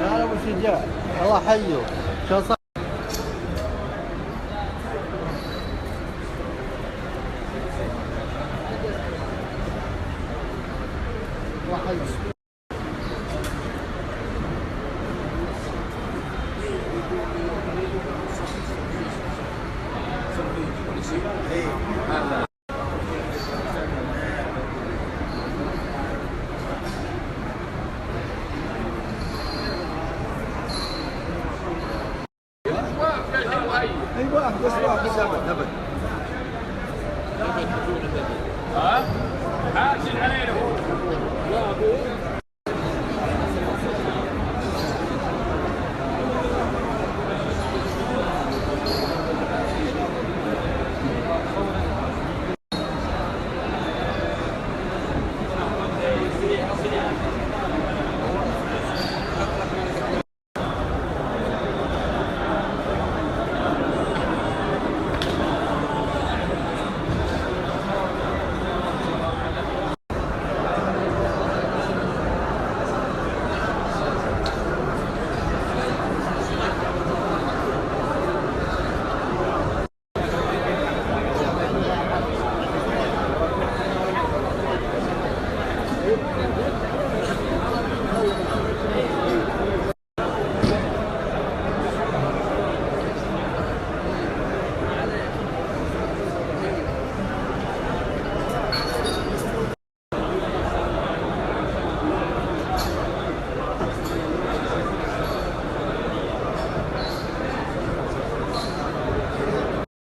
يا ابو شجاع الله حيه شو صار؟ الله حيه ايوه بس واحد نبت ها حاسن علينا يا ابو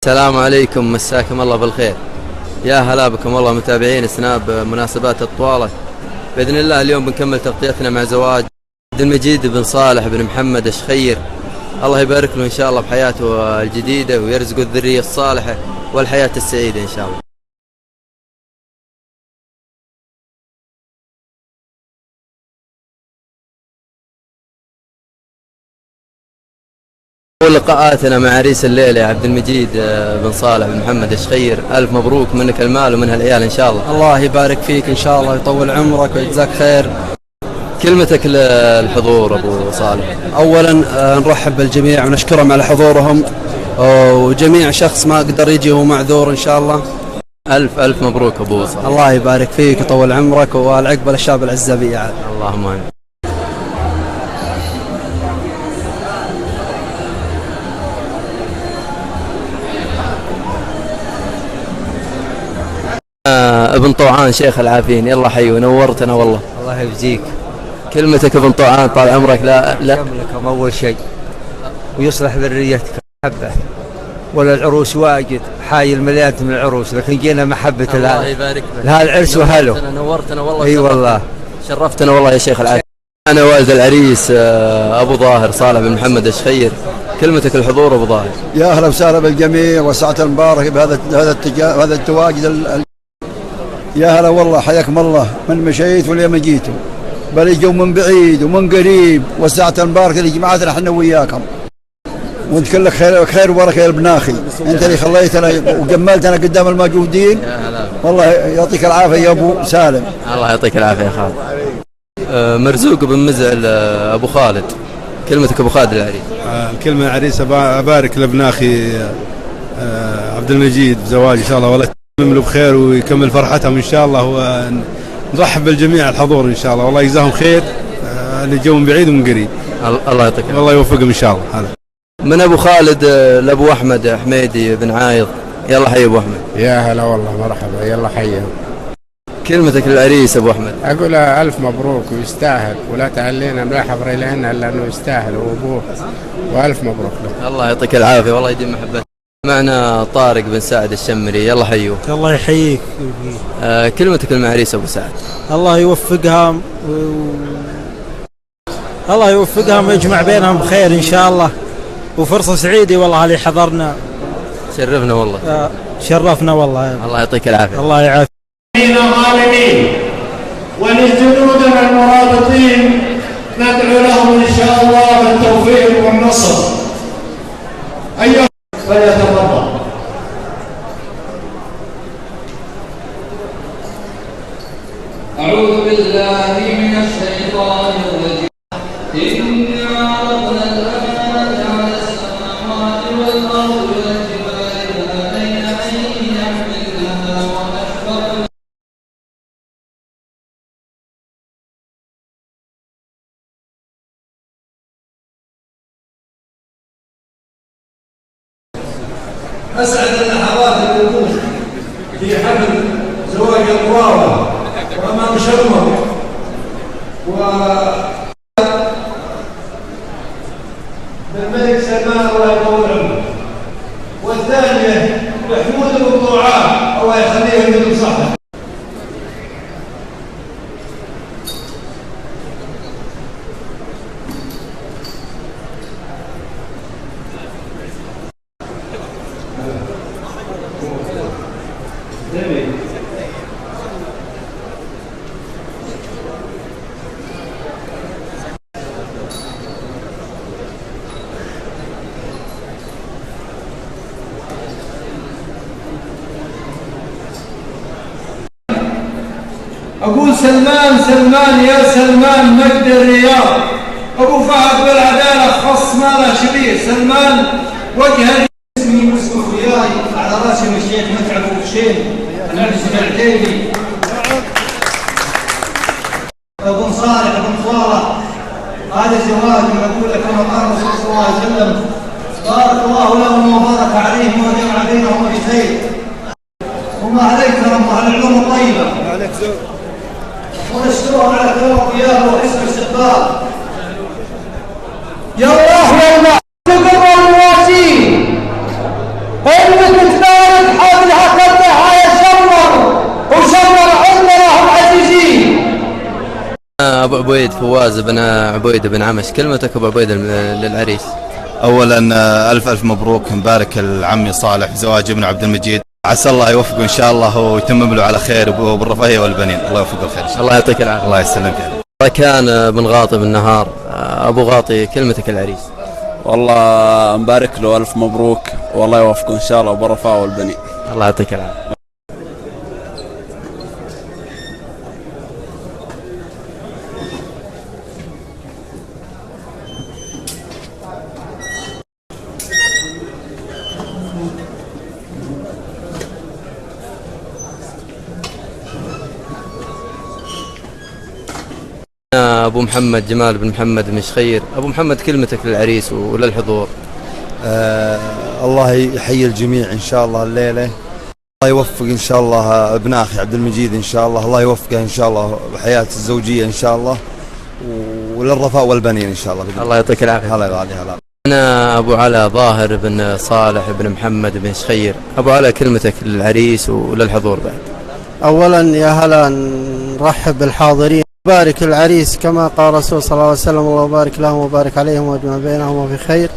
السلام عليكم، مساكم الله بالخير. يا هلا بكم والله متابعين سناب مناسبات الطوالة. بإذن الله اليوم بنكمل تغطيتنا مع زواج عبد المجيد بن صالح بن محمد الشخير. الله يبارك له إن شاء الله بحياته الجديدة ويرزقه الذرية الصالحة والحياة السعيدة إن شاء الله. لقاءاتنا مع عريس الليلة يا عبد المجيد بن صالح بن محمد الشخير. ألف مبروك، منك المال ومنها العيال إن شاء الله. الله يبارك فيك إن شاء الله، يطول عمرك ويجزاك خير. كلمتك للحضور أبو صالح. أولا نرحب بالجميع ونشكرهم على حضورهم، وجميع شخص ما قدر يجي هو معذور إن شاء الله. ألف ألف مبروك أبو صالح. الله يبارك فيك ويطول عمرك والعقبة للشاب العزابية عاد. اللهم آمين. ابن طوعان شيخ العافين، يلا حي ونورتنا والله. الله يجزيك. كلمتك ابن طوعان طال عمرك. لا يملكهم أول شيء ويصلح ذريتك محبة، ولا العروس واجد حايل مليانة من العروس، لكن جينا محبة الله يبارك لك. لها العرس وهله. نورتنا والله. اي والله شرفتنا والله يا شيخ العافين. أنا والد العريس أبو ظاهر صالح بن محمد الشخير. كلمتك الحضور أبو ظاهر. يا أهلا وسهلا بالجميع وسعة المبارك بهذا التواجد. يا هلا والله، حياكم الله من مشيت واليوم جيتوا، بل يجوا من بعيد ومن قريب، وسعة المبارك لجماعتنا احنا وياكم، وانت كلك خير وبركه يا ابن اخي. انت اللي خليتنا وجملتنا قدام الموجودين. يا هلا. والله يعطيك العافيه يا ابو سالم. الله يعطيك العافيه يا خالد. مرزوق بن مزعل ابو خالد. كلمتك ابو خالد العريس. الكلمه العريس ابارك لابن اخي عبد المجيد بزواج ان شاء الله، والله يتمم له بخير ويكمل فرحتهم ان شاء الله، ونرحب بالجميع الحضور ان شاء الله، والله يجزاهم خير اللي جو من بعيد ومن قريب. الله يعطيك والله يوفقهم ان شاء الله. هذا من ابو خالد لابو احمد حميدي بن عايض. يلا حي ابو احمد. يا هلا والله، مرحبا، يلا حي. كلمتك للعريس ابو احمد. اقول الف مبروك ويستاهل، ولا تعلينا نلاحظ ريلهن الا انه يستاهل وابوه، والف مبروك له. الله يعطيك العافيه والله يديم محبتك. معنا طارق بن سعد الشمري. يلا حيوه. الله يحييك. كلمتك للعريس ابو سعد. الله يوفقها الله يوفقهم ويجمع بينهم بخير ان شاء الله، وفرصه سعيده والله اللي حضرنا. شرفنا والله. شرفنا والله. الله يعطيك العافيه. الله يعافيك. الغالبين وللجنود المرابطين ندعو لهم ان شاء الله بالتوفيق والنصر. ايها فليتفضل. أعوذ بالله من الشيطان الرجيم. إنا عرضنا الأمانة على السماوات والأرض والجبال فأبين أن يحملنها وأشفقن أسعد اللحظات الوقوف في حفل زواج القراوة وأمام شرمه بالملك سلمان الله يطول عمره، والثانية محمود بن طوعان الله يخليه من صحته. أقول سلمان سلمان يا سلمان مجد الرياض، أبو فهد بالعدالة خص ما له شبيه، سلمان وجه اسمي مسكو وياي على راسي الشيخ متعب وبشين العرس العتيبي ابن صالح بن صالح. هذا زواج مقبول كما قال الرسول صلى الله عليه وسلم: بارك الله لهم وبارك عليهم وجمع بينهم بخير. وما عليك رب على العلوم الطيبه ونشكرهم على كرم ضيافه وحسن الاستقبال. يا الله يا الله تقر المواسين قلبك تبارك حولها قدها يا شمر وشمر عندنا هم عزيزين. أبو عبيد فواز بن عبيد بن عمش، كلمتك أبو عبيد للعريس. أولا ألف مبروك، مبارك لعمي صالح زواج ابن عبد المجيد، عسى الله يوفقه إن شاء الله ويتمم له على خير وبالرفاهية والبنين، الله يوفقه الخير. الله يعطيك العافية. الله يسلمك. كان بن غاطي بالنهار. أبو غاطي كلمتك العريس. والله مبارك له ألف مبروك والله يوفقه إن شاء الله بالرفاهية والبنين. الله يعطيك العافية. أبو محمد جمال بن محمد بن شخير. أبو محمد كلمتك للعريس وللحضور. الله يحيي الجميع إن شاء الله الليلة، الله يوفق إن شاء الله ابن أخي عبد المجيد إن شاء الله، الله يوفقه إن شاء الله بحياة الزوجية إن شاء الله وللرفاء والبنين إن شاء الله. الله يعطيك العافية. الله يغالي. هلا. أنا أبو علا ظاهر بن صالح بن محمد بن شخير. أبو علا كلمتك للعريس وللحضور بعد. أولا يا هلا نرحب بالحاضرين، بارك العريس كما قال الرسول صلى الله عليه وسلم: الله يبارك لهم وبارك عليهم واجمع بينهم في خير.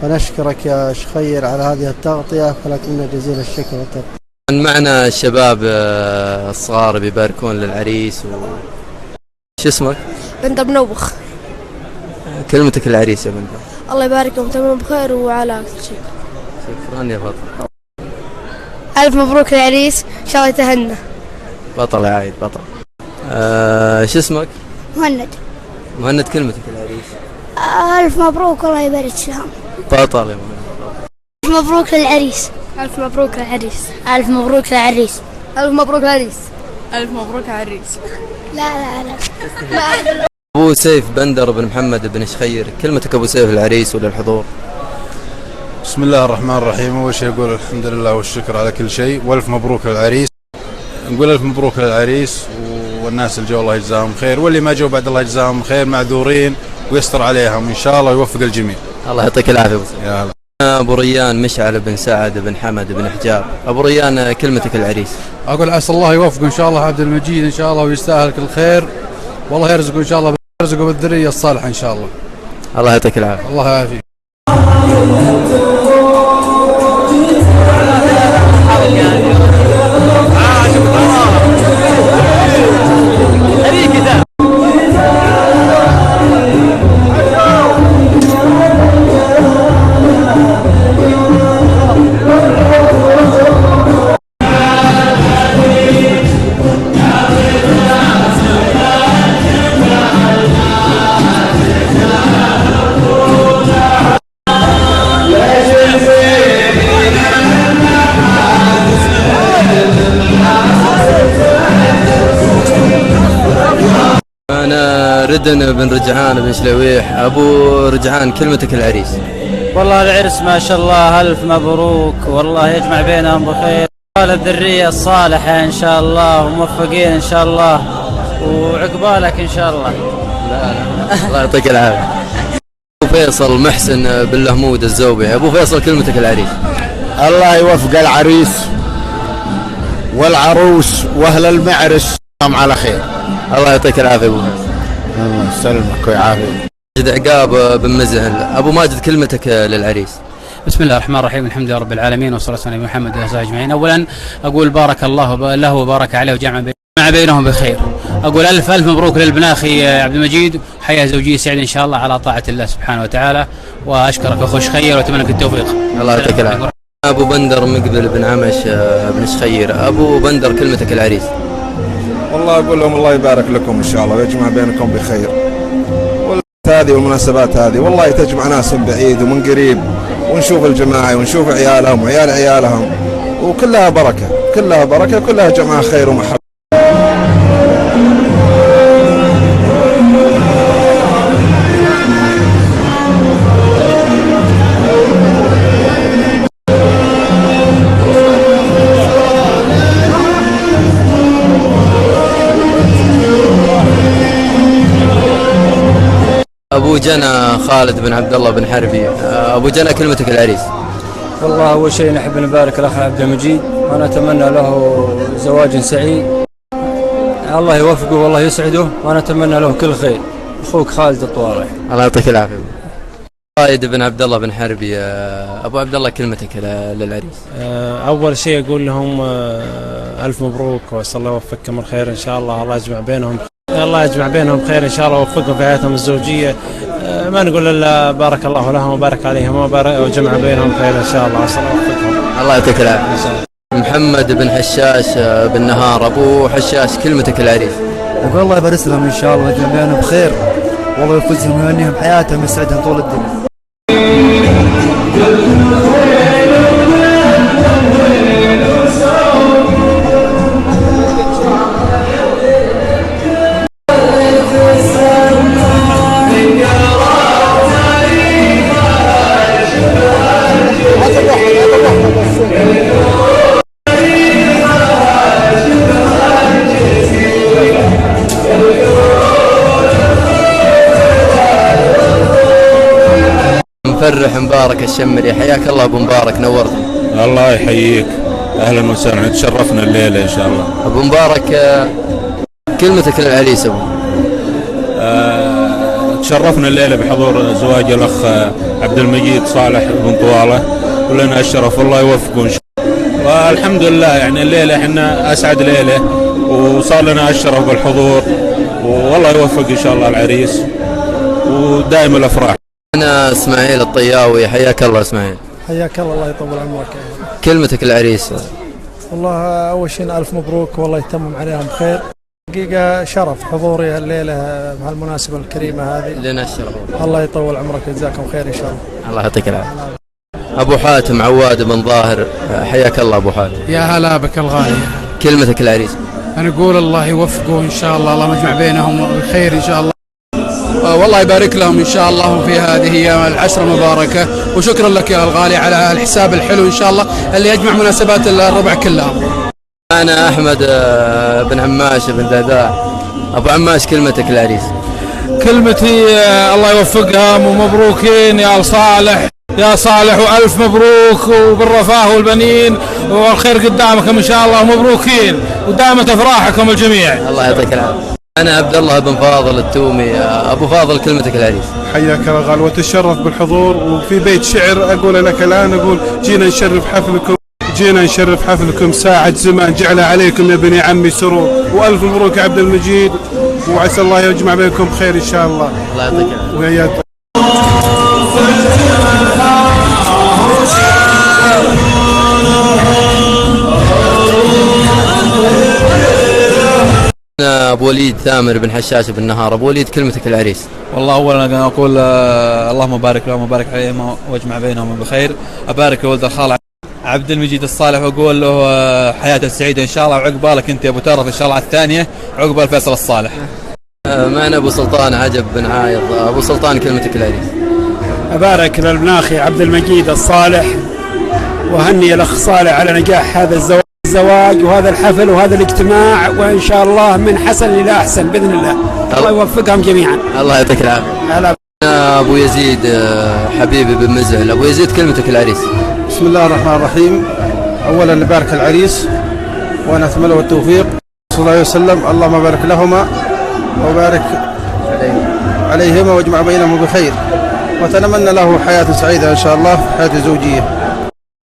ونشكرك يا شخير على هذه التغطية، فلك منا جزيل الشكر والتقدير. معنا الشباب الصغار بيباركون للعريس شو اسمك؟ بندر بنوبخ. كلمتك للعريس يا بندر. الله يبارك لهم تمام بخير وعلى كل شيء. شكرا يا بطل. ألف مبروك للعريس إن شاء الله يتهنى. بطل يا عايد بطل. شو اسمك؟ مهند. مهند كلمتك للعريس. ألف مبروك والله يبارك لهم. بطل يا مهند. ألف مبروك للعريس. ألف مبروك للعريس. ألف مبروك للعريس. ألف مبروك للعريس. ألف مبروك للعريس. لا لا لا. أبو سيف بندر بن محمد بن شخير، كلمتك أبو سيف للعريس وللحضور. بسم الله الرحمن الرحيم. أول شيء أقول الحمد لله والشكر على كل شيء، والف مبروك للعريس. نقول الف مبروك للعريس والناس اللي جو الله يجزاهم خير، واللي ما جو بعد الله يجزاهم خير، معذورين ويستر عليهم ان شاء الله ويوفق الجميع. الله يعطيك العافيه ابو سيف. يا هلا. ابو ريان مشعل بن سعد بن حمد بن حجاب. ابو ريان كلمتك العريس. أقول عسى الله يوفقه إن شاء الله عبد المجيد إن شاء الله ويستاهل كل خير، والله يرزقه إن شاء الله، يرزقه بالذرية الصالحة إن شاء الله. الله يعطيك العافيه. الله يعافيك. ردن بن رجعان بن شلويح. أبو رجعان كلمتك العريس. والله العرس ما شاء الله ألف مبروك، والله يجمع بينهم بخير، الذرية الصالحة إن شاء الله، وموفقين إن شاء الله، وعقبالك إن شاء الله. لا الله يعطيك العافية. أبو فيصل محسن بن لهمود الزوبي. أبو فيصل كلمتك العريس. الله يوفق العريس والعروس وأهل المعرس على خير. الله يعطيك العافية أبو فيصل. الله يسلمك ويعافيك. ماجد عقاب بن مزعل. أبو ماجد كلمتك للعريس. بسم الله الرحمن الرحيم، الحمد لله رب العالمين، والصلاة والسلام على محمد وعلى آله أجمعين. أولا أقول بارك الله له وبارك عليه وجمع بينهم بخير. أقول ألف مبروك للبناخي عبد المجيد، حياة زوجية سعيدة إن شاء الله على طاعة الله سبحانه وتعالى، وأشكرك أخو شخير وأتمنى لك التوفيق. الله يعطيك العافية. أبو بندر مقبل بن عمش بن شخير. أبو بندر كلمتك العريس. والله أقول لهم الله يبارك لكم إن شاء الله ويجمع بينكم بخير. هذه والمناسبات هذه والله تجمع ناس من بعيد ومن قريب، ونشوف الجماعة ونشوف عيالهم وعيال عيالهم، وكلها بركة، كلها بركة، كلها جماعة خير ومحبة. أبو جنى خالد بن عبد الله بن حربي. أبو جنى كلمتك العريس. والله أول شيء نحب نبارك الأخ عبد المجيد، وأنا أتمنى له زواج سعيد، الله يوفقه والله يسعده، وأنا أتمنى له كل خير. أخوك خالد الطواري. الله يعطيك العافية. خالد بن عبد الله بن حربي. أبو عبد الله كلمتك للعريس. أول شيء أقول لهم ألف مبروك، وأسأل الله يوفقكم الخير إن شاء الله، الله يجمع بينهم، الله يجمع بينهم خير إن شاء الله، ووفقهم في حياتهم الزوجية. ما نقول إلا بارك الله لهم وبارك عليهم وجمع بينهم خير إن شاء الله، أسأل الله يوفقهم. الله يعطيك العافية. محمد بن حشاش بن نهار. أبو حشاش كلمتك العريس. أقول الله يبارك لهم إن شاء الله ويجمع بينهم بخير، والله يفوزهم ويهنيهم حياتهم يسعدهم طول الدنيا. مفرح مبارك الشمري. حياك الله أبو مبارك، نورتنا. الله يحييك، أهلا وسهلا، تشرفنا الليلة إن شاء الله. أبو مبارك كلمتك للعريس. أبو تشرفنا الليلة بحضور زواج الأخ عبد المجيد صالح بن طوالة، ولنا الشرف، الله يوفقه إن شاء الله. والحمد لله يعني الليلة احنا أسعد ليلة، وصار لنا الشرف بالحضور، والله يوفق إن شاء الله العريس، ودائما الأفراح. أنا إسماعيل الطياوي. حياك الله إسماعيل. حياك الله، الله يطول عمرك. كلمتك العريس. والله أول شيء ألف مبروك، والله يتمم عليهم خير. حقيقة شرف حضوري الليلة بهالمناسبة الكريمة هذه، لنا الشرف. الله يطول عمرك ويجزاكم خير إن شاء الله. الله يعطيك العافية. أبو حاتم عواد بن ظاهر. حياك الله أبو حاتم. يا هلا بك الغالي. كلمتك العريس. أنا أقول الله يوفقه إن شاء الله، الله يجمع بينهم بخير إن شاء الله. والله يبارك لهم إن شاء الله في هذه العشرة المباركة، وشكرا لك يا الغالي على الحساب الحلو إن شاء الله اللي يجمع مناسبات الربع كلها. أنا أحمد بن عماش بن داداء. أبو عماش كلمتك العريس. كلمتي الله يوفقهم ومبروكين يا صالح، يا صالح، وألف مبروك وبالرفاه والبنين والخير قدامكم إن شاء الله، ومبروكين ودامت أفراحكم الجميع. الله يعطيك العافية. أنا عبد الله بن فاضل التومي. أبو فاضل كلمتك العريس. حياك الله غالي، وتشرف بالحضور، وفي بيت شعر أقول لك الآن، أقول جينا نشرف حفلكم، جينا نشرف حفلكم، ساعة زمان جعلها عليكم يا بني عمي سرور، وألف مبروك عبد المجيد، وعسى الله يجمع بينكم خير إن شاء الله. الله يعطيك العافية. وياك. أبو وليد ثامر بن حشاش بن نهار. أبو وليد كلمتك العريس. والله أولا أقول اللهم بارك لهم وبارك عليهم واجمع بينهم بخير. أبارك لولد الخال عبد المجيد الصالح، وأقول له حياته السعيدة إن شاء الله، وعقبالك أنت يا أبو ترف إن شاء الله على الثانية، عقبال فيصل الصالح. معنا أبو سلطان عجب بن عايض. أبو سلطان كلمتك العريس. أبارك للبناخي عبد المجيد الصالح، وهني الأخ صالح على نجاح هذا الزواج وهذا الحفل وهذا الاجتماع، وإن شاء الله من حسن إلى أحسن بإذن الله. الله يوفقهم جميعا. الله يعطيك العافية. أبو يزيد حبيبي بن مزعل. أبو يزيد كلمتك العريس. بسم الله الرحمن الرحيم. أولا نبارك العريس ونتمنى له التوفيق صلى الله عليه وسلم. اللهم بارك لهما وبارك عليهما واجمع بينهما بخير، وتنمنى له حياة سعيدة إن شاء الله، حياة زوجية.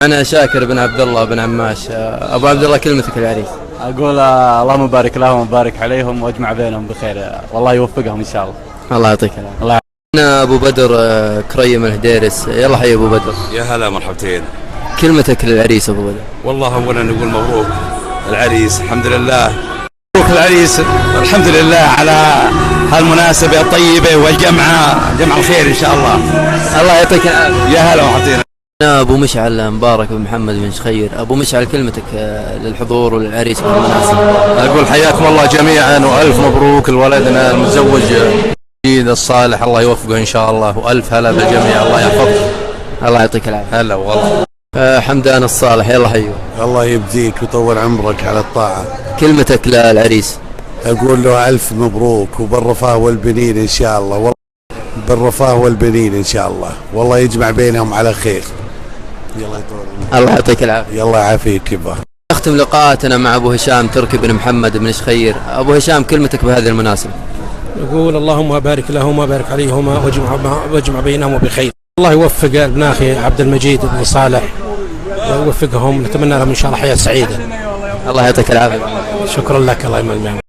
أنا شاكر بن عبد الله بن عماش. أبو عبد الله كلمتك العريس. أقول اللهم بارك لهم وبارك عليهم واجمع بينهم بخير، والله يوفقهم إن شاء الله. الله يعطيك العافية. أنا أبو بدر كريم الهديرس. يلا حي أبو بدر. يا هلا مرحبتين. كلمتك للعريس أبو بدر. والله أولا نقول مبروك العريس، الحمد لله. مبروك العريس، الحمد لله على هالمناسبة الطيبة والجمعة، جمع الخير إن شاء الله. الله يعطيك العافية. يا هلا مرحبتين. أنا أبو مشعل مبارك بن محمد بن شخير. أبو مشعل كلمتك للحضور وللعريس بالمناسبة. أقول حياكم الله جميعا وألف مبروك لولدنا المتزوج المجيد الصالح، الله يوفقه إن شاء الله، وألف هلا بالجميع، الله يحفظه. الله يعطيك العافية. هلا والله. حمدان الصالح. يلا حيو. الله يبديك ويطول عمرك على الطاعة. كلمتك للعريس. أقول له ألف مبروك وبالرفاه والبنين إن شاء الله، والله بالرفاه والبنين إن شاء الله، والله يجمع بينهم على خير. يلا يطول. الله يعطيك العافية. يلا يعافيك يبا. نختم لقاءاتنا مع أبو هشام تركي بن محمد بن شخير. أبو هشام كلمتك بهذه المناسبة. نقول اللهم بارك لهما وبارك عليهما واجمع بينهما بخير. الله يوفق البناخي عبد المجيد بن صالح ويوفقهم، نتمنى لهم إن شاء الله حياة سعيدة. الله يعطيك العافية. شكرا لك. الله يمن.